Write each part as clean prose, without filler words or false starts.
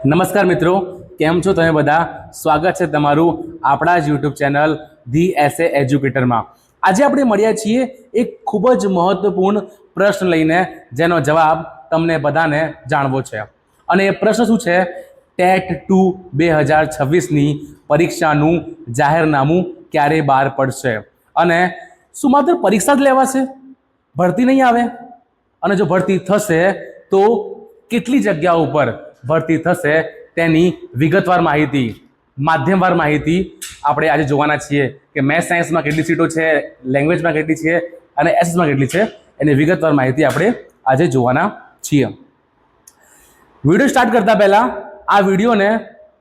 નમસ્કાર મિત્રો, કેમ છો તમે બધા? સ્વાગત છે તમારું આપણા જ યુટ્યુબ ચેનલ ધી એસએ એજ્યુકેટરમાં. આજે આપણે મળ્યા છીએ એક ખૂબ જ મહત્વપૂર્ણ પ્રશ્ન લઈને, જેનો જવાબ તમને બધાને જાણવો છે. અને એ પ્રશ્ન શું છે? ટેટ 2026ની પરીક્ષાનું જાહેરનામું ક્યારે બહાર પડશે? અને શું માત્ર પરીક્ષા જ લેવાશે, ભરતી નહીં આવે? અને જો ભરતી થશે તો કેટલી જગ્યાઓ ઉપર ભરતી થશે તેની વિગતવાર માહિતી, માધ્યમવાર માહિતી આપણે આજે જોવાના છીએ કે મેથ્સ સાયન્સમાં કેટલી સીટો છે, લેંગ્વેજમાં કેટલી છે અને એસએસમાં કેટલી છે, એની વિગતવાર માહિતી આપણે આજે જોવાના છીએ. વિડીયો સ્ટાર્ટ કરતા પહેલાં આ વિડીયોને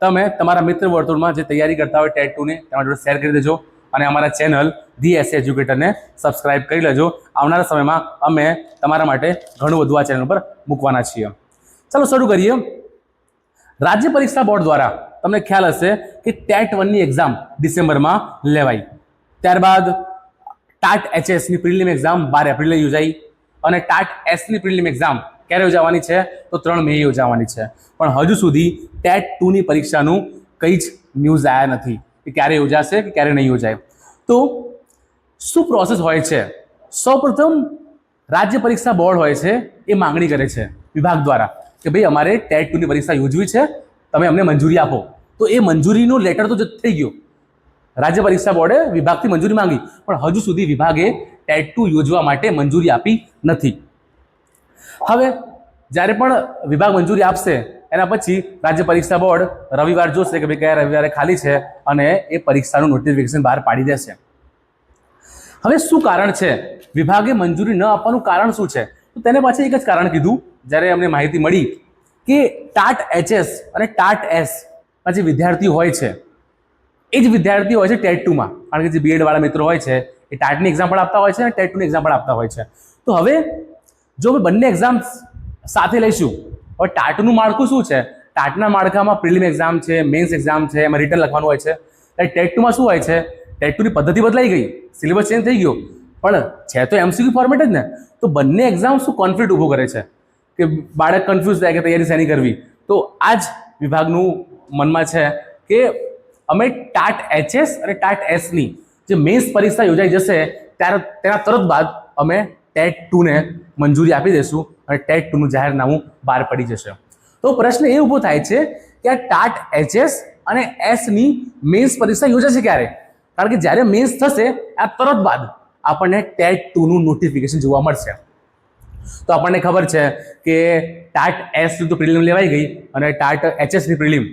તમે તમારા મિત્ર વર્તુળમાં જે તૈયારી કરતા હોય ટેટ 2ની તમારા જોડે શેર કરી દેજો અને અમારા ચેનલ ધી એસએ એજ્યુકેટરને સબસ્ક્રાઇબ કરી લેજો. આવનારા સમયમાં અમે તમારા માટે ઘણું બધું આ ચેનલ પર મૂકવાના છીએ. ચાલો શરૂ કરીએ. રાજ્ય પરીક્ષા બોર્ડ દ્વારા તમને ખ્યાલ હશે કે ટેટ 1ની એક્ઝામ ડિસેમ્બરમાં લેવાઈ. ત્યારબાદ ટાટ એચએસની પ્રિલિમ એક્ઝામ 12 એપ્રિલે યોજાઈ અને ટાટ એસની પ્રિલિમ એક્ઝામ ક્યારે યોજાવાની છે? તો 3 મે યોજાવાની છે. પણ હજુ સુધી ટેટ 2ની પરીક્ષાનું કંઈ જ ન્યૂઝ આવ્યા નથી કે ક્યારે યોજાશે કે ક્યારે નહીં યોજાય. તો શું પ્રોસેસ હોય છે? સૌપ્રથમ રાજ્ય પરીક્ષા બોર્ડ હોય છે એ માંગણી કરે છે વિભાગ દ્વારા કે ભાઈ અમારે ટેટ 2ની પરીક્ષા યોજવી છે, તમે અમને મંજૂરી આપો. તો એ મંજૂરીનો લેટર તો થઈ ગયો, રાજ્ય પરીક્ષા બોર્ડે વિભાગથી મંજૂરી માંગી, પણ હજુ સુધી વિભાગે ટેટ 2 યોજવા માટે મંજૂરી આપી નથી. હવે જ્યારે પણ વિભાગ મંજૂરી આપશે એના પછી રાજ્ય પરીક્ષા બોર્ડ રવિવાર જોશે કે ભાઈ કયા રવિવારે ખાલી છે અને એ પરીક્ષાનું નોટિફિકેશન બહાર પાડી દેશે. હવે શું કારણ છે? વિભાગે મંજૂરી ન આપવાનું કારણ શું છે? તો તેને પાછળ એક જ કારણ કીધું. જ્યારે અમને માહિતી મળી કે ટાટ એચએસ અને ટાટ એસના જે વિદ્યાર્થીઓ હોય છે એ જ વિદ્યાર્થીઓ હોય છે ટેટ 2માં, કારણ કે જે બીએડ વાળા મિત્રો હોય છે એ ટાટની એક્ઝામ પણ આપતા હોય છે અને ટેટ 2ની એક્ઝામ પણ આપતા હોય છે. તો હવે જો અમે બંને એક્ઝામ સાથે લઈશું, હવે ટાટનું માળખું શું છે? ટાટના માળખામાં પ્રિલિમ એક્ઝામ છે, મેન્સ એક્ઝામ છે, એમાં રિટર્ન લખવાનું હોય છે. ટેટ 2માં શું હોય છે? ટેટ 2ની પદ્ધતિ બદલાઈ ગઈ, સિલેબસ ચેન્જ થઈ ગયો, પણ છે તો એમસીક્યુ ફોર્મેટ જ ને. તો બંને એક્ઝામ શું કોન્ફ્લિક્ટ ઊભો કરે છે કે બાળક કન્ફ્યુઝ થાય કે તૈયારી શેની કરવી. તો આ જ વિભાગનું મનમાં છે કે અમે ટાટ એચએસ અને ટાટ એસની જે મેન્સ પરીક્ષા યોજાઈ જશે તેના તરત બાદ અમે ટેટ 2ને મંજૂરી આપી દઈશું અને ટેટ 2નું જાહેરનામું બહાર પડી જશે. તો પ્રશ્ન એ ઊભો થાય છે કે આ ટાટ એચએસ અને એસની મેન્સ પરીક્ષા યોજાશે ક્યારે? કારણ કે જ્યારે મેન્સ થશે આ તરત બાદ આપણને ટેટ 2નું નોટિફિકેશન જોવા મળશે. તો આપણને ખબર છે કે ટાટ એસની તો પ્રિલિમ લેવાઈ ગઈ અને ટાટ એચએસની પ્રિલિમ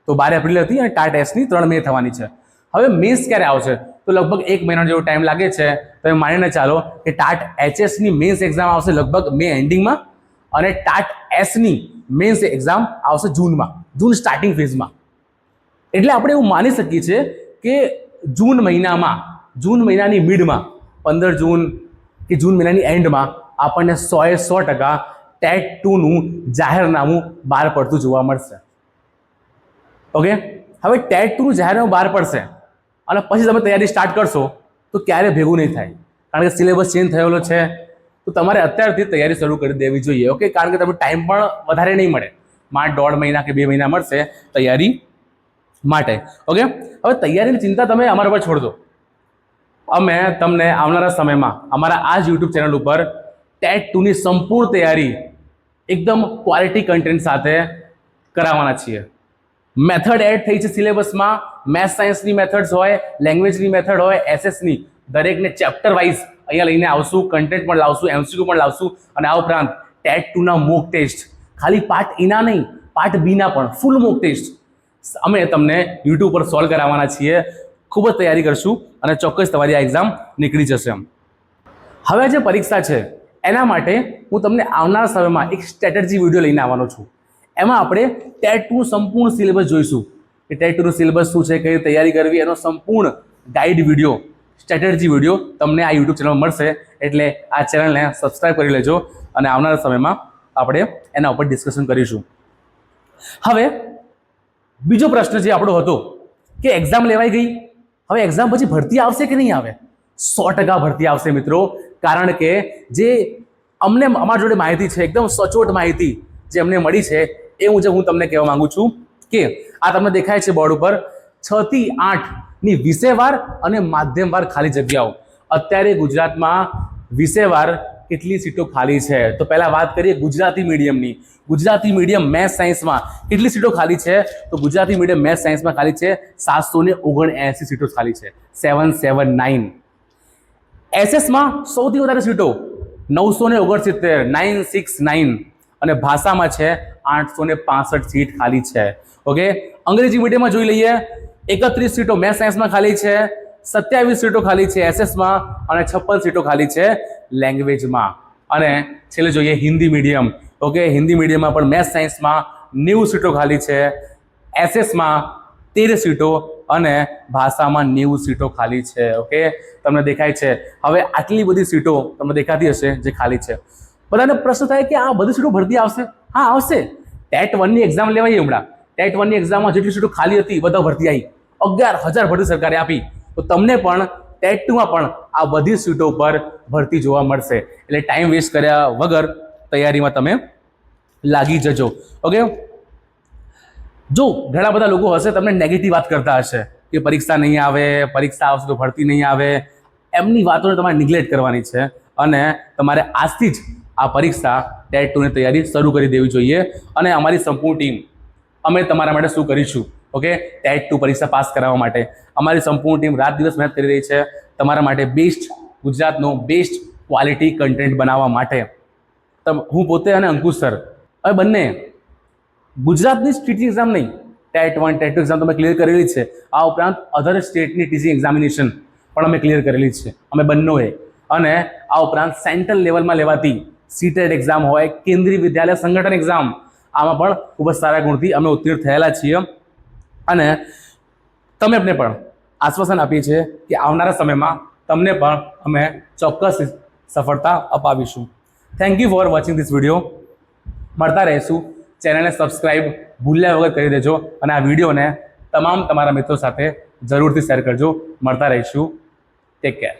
તો 12 એપ્રિલ હતી અને ટાટ એસની 3 મે થવાની છે. હવે મેન્સ ક્યારે આવશે? તો લગભગ 1 મહિના જેવો ટાઈમ લાગે છે. તમે માનીને ચાલો કે ટાટ એચએસની મેન્સ એક્ઝામ આવશે લગભગ મે એન્ડિંગમાં અને ટાટ એસની મેન્સ એક્ઝામ આવશે જૂનમાં, જૂન સ્ટાર્ટિંગ ફેઝમાં. એટલે આપણે એવું માની શકીએ છીએ કે જૂન મહિનાની મિડમાં, 15 જૂન કે જૂન મહિનાની એન્ડમાં આપણને 100% ટેટ 2નું જાહેરનામું બહાર પડતું જોવા મળશે. ઓકે, હવે ટેટ 2નું જાહેરનામું બહાર પડશે અને પછી તમે તૈયારી સ્ટાર્ટ કરશો તો ક્યારે ભેગું નહીં થાય, કારણ કે સિલેબસ ચેન્જ થયેલો છે. તો તમારે અત્યારથી તૈયારી શરૂ કરી દેવી જોઈએ. ઓકે, કારણ કે તમને ટાઈમ પણ વધારે નહીં મળે, માત્ર 1.5 મહિના કે 2 મહિના મળશે તૈયારી માટે. ઓકે, હવે તૈયારીની ચિંતા તમે અમારા પર છોડ દો. અમે તમને આવનારા સમયમાં અમારા આ જ યુટ્યુબ ચેનલ ઉપર ટેટ 2ની સંપૂર્ણ તૈયારી એકદમ ક્વોલિટી કન્ટેન્ટ સાથે કરાવવાના છીએ. મેથડ એડ થઈ છે સિલેબસમાં. મેથ્સ સાયન્સની મેથડ્સ હોય, લેંગ્વેજની મેથડ હોય, એસએસની દરેકને ચેપ્ટર વાઇઝ અહીંયા લઈને આવશું, કન્ટેન્ટ પણ લાવશું, એમસીક્યુ પણ લાવશું અને આ ઉપરાંત ટેટ 2ના મોક ટેસ્ટ, ખાલી પાર્ટ એના નહીં, પાર્ટ બીના પણ ફૂલ મોક ટેસ્ટ અમે તમને યુટ્યુબ પર સોલ્વ કરાવવાના છીએ. ખૂબ જ તૈયારી કરશું અને ચોક્કસ તમારી આ એક્ઝામ નીકળી જશે. હવે જે પરીક્ષા છે એના માટે હું તમને આવનારા સમયમાં એક સ્ટ્રેટેજી વિડીયો લઈને આવવાનો છું. એમાં આપણે ટેટ 2નું સંપૂર્ણ સિલેબસ જોઈશું કે ટેટ 2નું સિલેબસ શું છે, કઈ તૈયારી કરવી, એનો સંપૂર્ણ ગાઈડ વિડીયો, સ્ટ્રેટેજી વિડીયો તમને આ યુટ્યુબ ચેનલ મળશે. એટલે આ ચેનલને સબસ્ક્રાઈબ કરી લેજો અને આવનારા સમયમાં આપણે એના ઉપર ડિસ્કશન કરીશું. હવે બીજો પ્રશ્ન જે આપણો હતો કે એક્ઝામ લેવાઈ ગઈ, હવે એક્ઝામ પછી ભરતી આવશે કે નહીં આવે? 100% ભરતી આવશે મિત્રો, કારણ કે જે અમને અમારી જોડે માહિતી છે, એકદમ સચોટ માહિતી જે અમને મળી છે, એ મુજબ હું તમને કહેવા માંગુ છું કે આ તમને દેખાય છે બોર્ડ ઉપર 6 થી 8ની વિષયવાર અને માધ્યમવાર ખાલી જગ્યાઓ. અત્યારે ગુજરાતમાં વિષયવાર કેટલી સીટો ખાલી છે? તો પહેલા વાત કરીએ ગુજરાતી મીડિયમની. ગુજરાતી મીડિયમ મેથ્સ સાયન્સમાં કેટલી સીટો ખાલી છે? તો ગુજરાતી મીડિયમ મેથ્સ સાયન્સમાં ખાલી છે 779 સીટો ખાલી છે, 779. એસએસમાં સૌથી વધારે સીટો 969, 969, અને ભાષામાં છે 865 સીટ ખાલી છે. ઓકે, અંગ્રેજી મીડિયમમાં જોઈ લઈએ 31 સીટો મેથ્સ સાયન્સમાં ખાલી છે, 27 સીટો ખાલી છે એસએસમાં, અને 56 સીટો ખાલી છે લેંગ્વેજમાં. અને છેલ્લે જોઈએ હિન્દી મીડિયમ. ઓકે, હિન્દી મીડિયમમાં પણ મેથ્સ સાયન્સમાં 90 સીટો ખાલી છે, એસએસમાં 13 સીટો અને ભાષામાં 90 સીટો ખાલી છે. ઓકે, તમને દેખાય છે. હવે આટલી બધી સીટો તમને દેખાતી હશે જે ખાલી છે. બધાને પ્રશ્ન થાય કે આ બધી સીટો ભરતી આવશે? હા, આવશે. ટેટ 1ની એક્ઝામ લેવાઈ હમણાં. ટેટ 1ની એક્ઝામમાં જેટલી સીટો ખાલી હતી બધા ભરતી આવી. 11,000 ભરતી સરકારે આપી. તો તમને પણ ટેટ 2માં પણ આ બધી સીટો પર ભરતી જોવા મળશે. એટલે ટાઈમ વેસ્ટ કર્યા વગર તૈયારીમાં તમે લાગી જજો. ઓકે, જો ઘણા બધા લોકો હશે તમને નેગેટિવ વાત કરતા હશે કે પરીક્ષા નહીં આવે, પરીક્ષા આવશે તો ભરતી નહીં આવે. એમની વાતોને તમારે નિગ્લેક્ટ કરવાની છે અને તમારે આજથી જ આ પરીક્ષા ટેટ 2ની તૈયારી શરૂ કરી દેવી જોઈએ. અને અમારી સંપૂર્ણ ટીમ અમે તમારા માટે શું કરીશું? ઓકે, ટેટ 2 પરીક્ષા પાસ કરાવવા માટે અમારી સંપૂર્ણ ટીમ રાત દિવસ મહેનત કરી રહી છે તમારા માટે બેસ્ટ ગુજરાતનો બેસ્ટ ક્વોલિટી કન્ટેન્ટ બનાવવા માટે. હું પોતે અને અંકુશ સર હવે બંને ગુજરાતની ટીચિંગ એક્ઝામ નહીં, ટેટ 1 ટેટ 2 એક્ઝામ તમે ક્લિયર કરેલી છે. આ ઉપરાંત અધર સ્ટેટની ટીચિંગ એક્ઝામિનેશન પણ અમે ક્લિયર કરેલી છે, અમે બંનેએ. અને આ ઉપરાંત સેન્ટ્રલ લેવલમાં લેવાતી સીટેટ એક્ઝામ હોય, કેન્દ્રીય વિદ્યાલય સંગઠન એક્ઝામ, આમાં પણ ખૂબ જ સારા ગુણથી અમે ઉત્તીર્ણ થયેલા છીએ. અને તમે પણ આશ્વાસન આપીએ છીએ કે આવનારા સમયમાં તમને પણ અમે ચોક્કસ સફળતા અપાવીશું. Thank you for watching this video. મળતા રહીશું. ચેનલને સબસ્ક્રાઈબ ભૂલ્યા વગર કરી દેજો અને આ વિડીયોને તમારા મિત્રો સાથે જરૂરથી શેર કરજો. મળતા રહીશું. Take care.